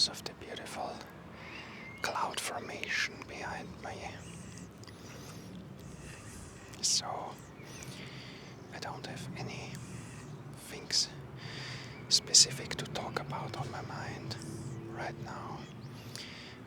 because of the beautiful cloud formation behind me. So I don't have any things specific to talk about on my mind right now.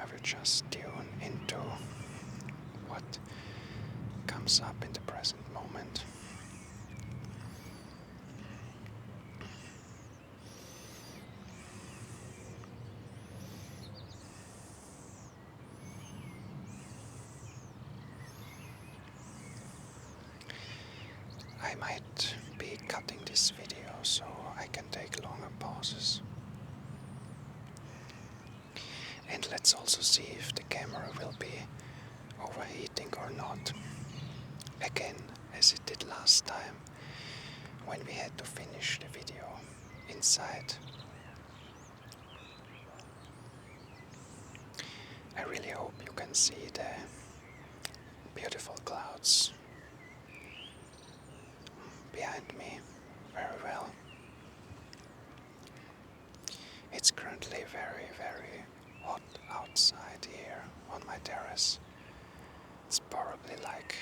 I will just tune into what comes up in the present moment. I might be cutting this video so I can take longer pauses. And let's also see if the camera will be overheating or not. Again, as it did last time, when we had to finish the video inside. I really hope you can see the beautiful clouds behind me very well. It's currently very, very hot outside here on my terrace. It's probably like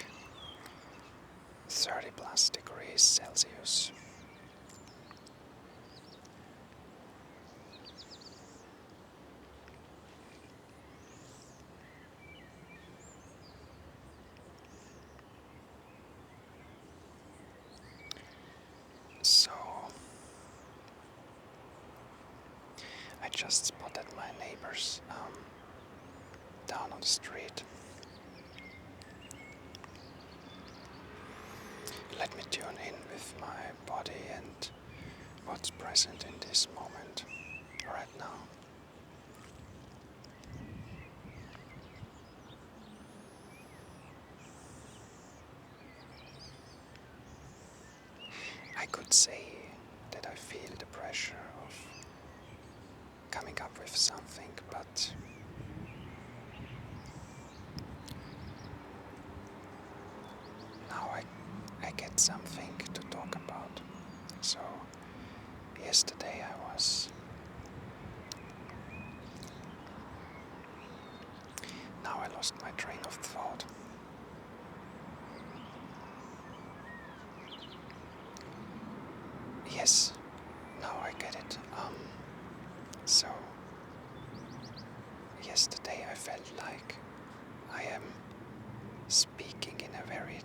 30 plus degrees Celsius. So I just spotted my neighbors down on the street. Let me tune in with my body and what's present in this moment right now. I could say that I feel the pressure of coming up with something, but now I get something to talk about. So yesterday now I lost my train of thought. Yes, now I get it. So yesterday I felt like I am speaking in a very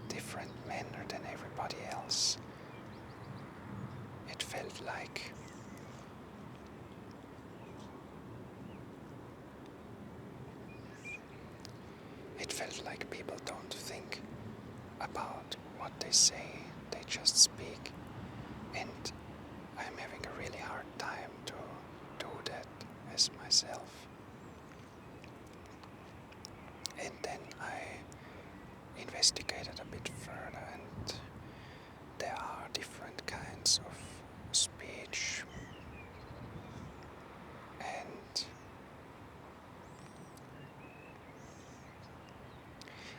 different manner than everybody else. It felt like people don't think about what they say, they just speak. And I'm having a really hard time to do that as myself. And then I investigated a bit further, and there are different kinds of speech. And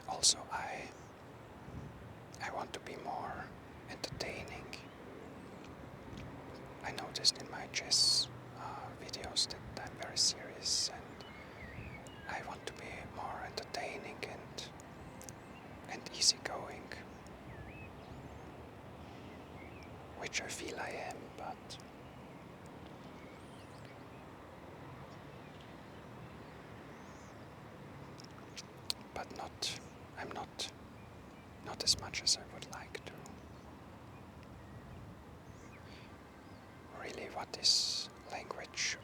also I want to be more entertaining. I noticed in my chess videos that I'm very serious, and I want to be more entertaining and easygoing, which I feel I am, but not. I'm not as much as I would like to. Really, what is language?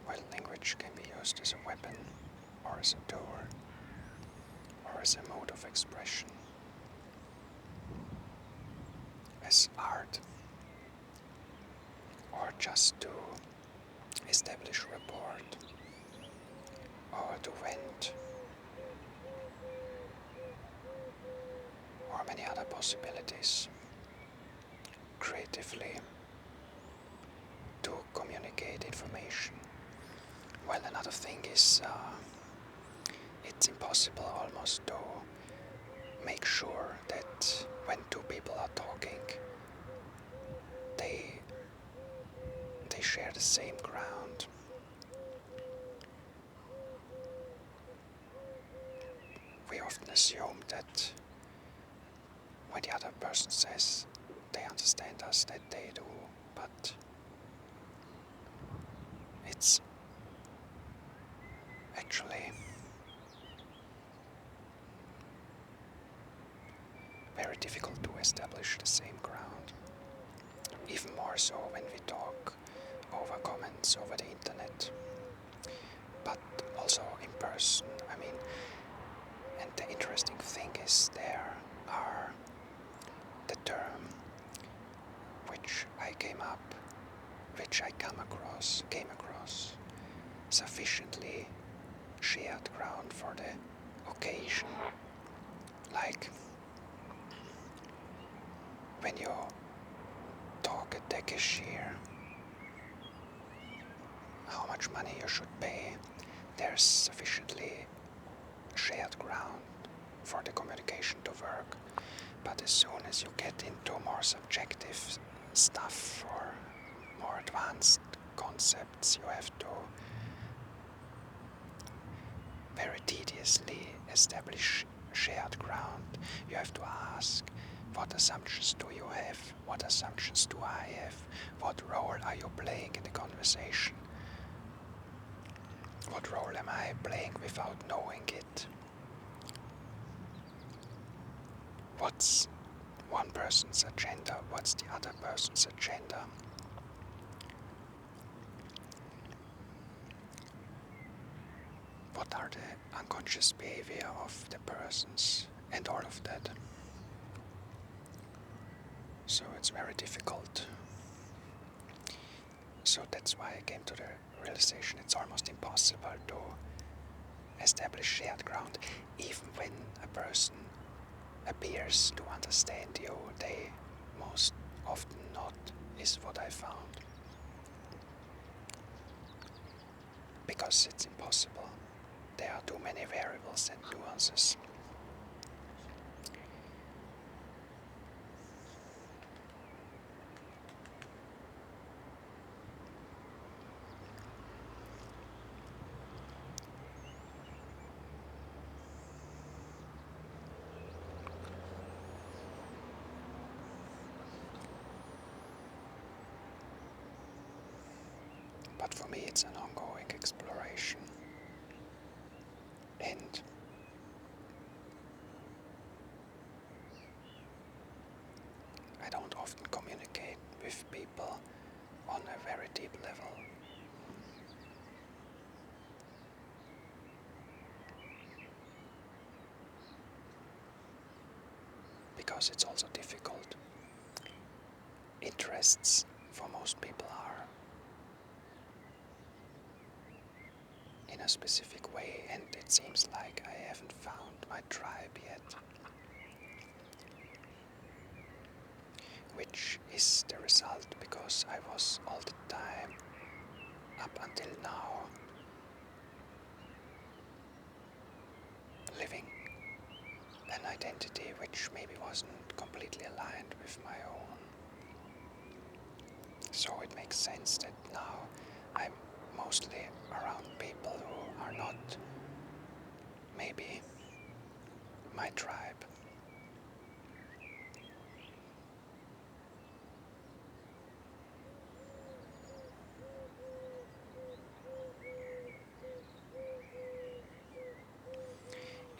Well, language can be used as a weapon, or as a tool, or as a mode of expression, as art, or just to establish rapport, or to vent, or many other possibilities creatively to communicate information. Well, another thing is it's impossible almost to make sure that when two people are talking, they share the same ground. We often assume that when the other person says they understand us, that they do, but it's actually very difficult to establish the same ground. Even more so when we talk over comments over the internet, but also in person. I mean, and the interesting thing is there are the term which I came across sufficiently shared ground for the occasion. Like when you talk at the cashier how much money you should pay, there's sufficiently shared ground for the communication to work. But as soon as you get into more subjective stuff or more advanced concepts, you have to very tediously establish shared ground. You have to ask, what assumptions do you have? What assumptions do I have? What role are you playing in the conversation? What role am I playing without knowing it? What's one person's agenda? What's the other person's agenda? What are the unconscious behavior of the persons and all of that? So it's very difficult. So that's why I came to the realization it's almost impossible to establish shared ground. Even when a person appears to understand you, they most often not, is what I found. Because it's impossible. There are too many variables and nuances. But for me it's an ongoing exploration. And I don't often communicate with people on a very deep level. Because it's also difficult. Interests for most people are in a specific way, and it seems like I haven't found my tribe yet. Which is the result because I was all the time, up until now, living an identity which maybe wasn't completely aligned with my own. So it makes sense that now I'm mostly around people who are not maybe my tribe.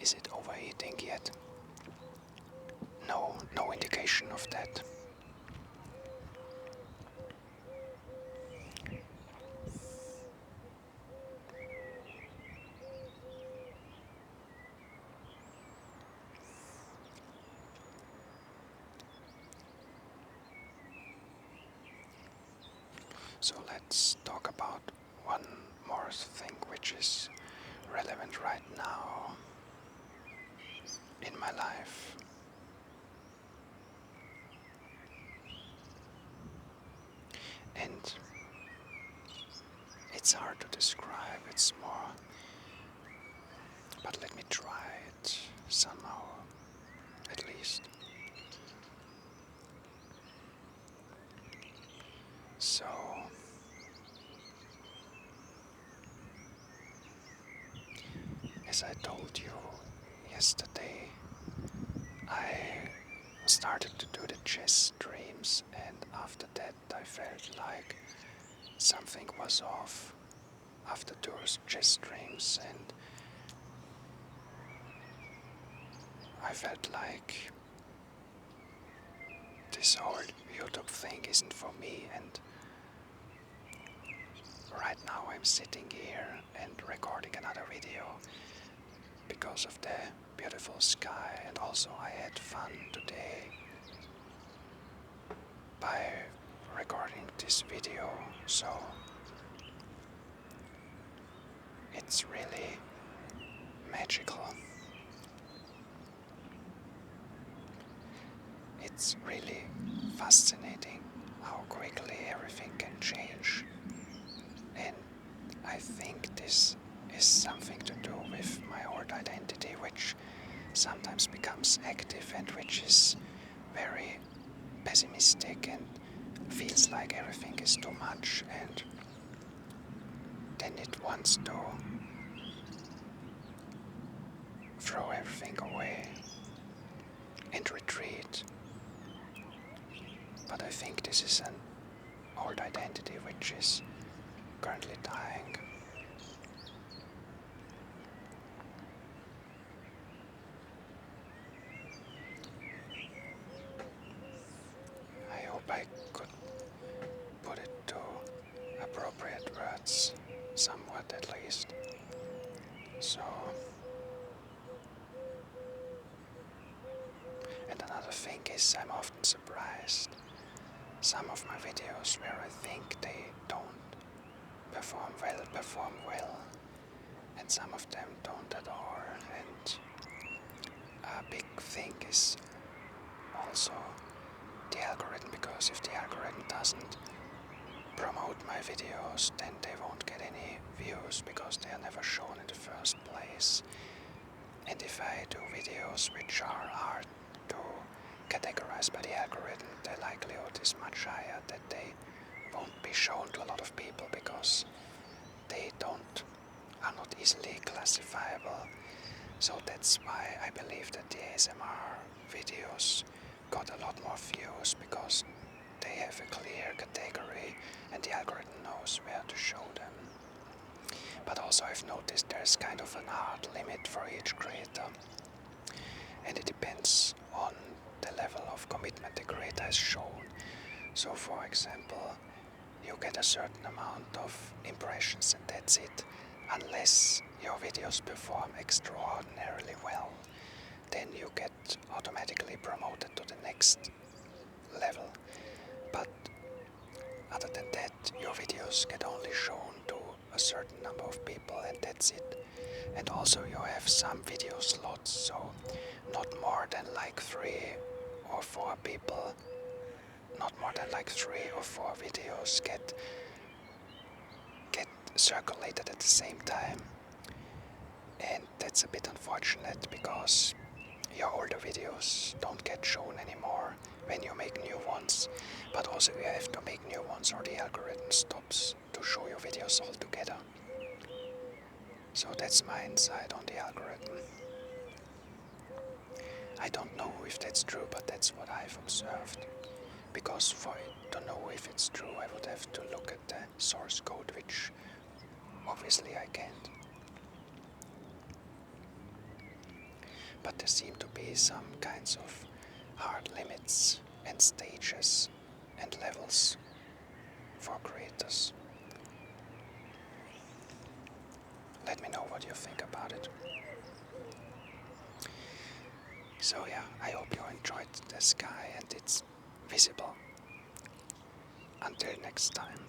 Is it overheating yet? No indication of that. So let's talk about one more thing which is relevant right now in my life. And it's hard to describe, it's more, but let me try it somehow, at least. So, as I told you yesterday, I started to do the chess streams, and after that I felt like something was off after those chess streams, and I felt like this whole YouTube thing isn't for me, and right now I'm sitting here and recording another video because of the beautiful sky, and also I had fun today by recording this video, so it's really magical. It's really fascinating how quickly everything can change, and I think this is something to do with my old identity, which sometimes becomes active and which is very pessimistic and feels like everything is too much, and then it wants to throw everything away and retreat. But I think this is an old identity which is currently dying. I hope I could put it to appropriate words, somewhat at least. So, and another thing is I'm often surprised. Some of my videos where I think they don't perform well, and some of them don't at all. And a big thing is also the algorithm, because if the algorithm doesn't promote my videos, then they won't get any views because they are never shown in the first place. And if I do videos which are hard to categorize by the algorithm, the likelihood is much higher that they won't be shown to a lot of people because they are not easily classifiable. So that's why I believe that the ASMR videos got a lot more views, because they have a clear category and the algorithm knows where to show them. But also I've noticed there's kind of an hard limit for each creator, and it depends on the level of commitment the creator has shown. So for example, you get a certain amount of impressions and that's it, unless your videos perform extraordinarily well. Then you get automatically promoted to the next level. But other than that, your videos get only shown to a certain number of people and that's it. And also you have some video slots, so not more than like 3 or 4 people, not more than like 3 or 4 videos get circulated at the same time. And that's a bit unfortunate because your older videos don't get shown anymore when you make new ones, but also you have to make new ones or the algorithm stops to show your videos altogether. So that's my insight on the algorithm. I don't know if that's true, but that's what I've observed. Because for to know if it's true, I would have to look at the source code, which obviously I can't. But there seem to be some kinds of hard limits and stages and levels for creators. Let me know what you think about it. So yeah, I hope you enjoyed the sky and it's visible. Until next time.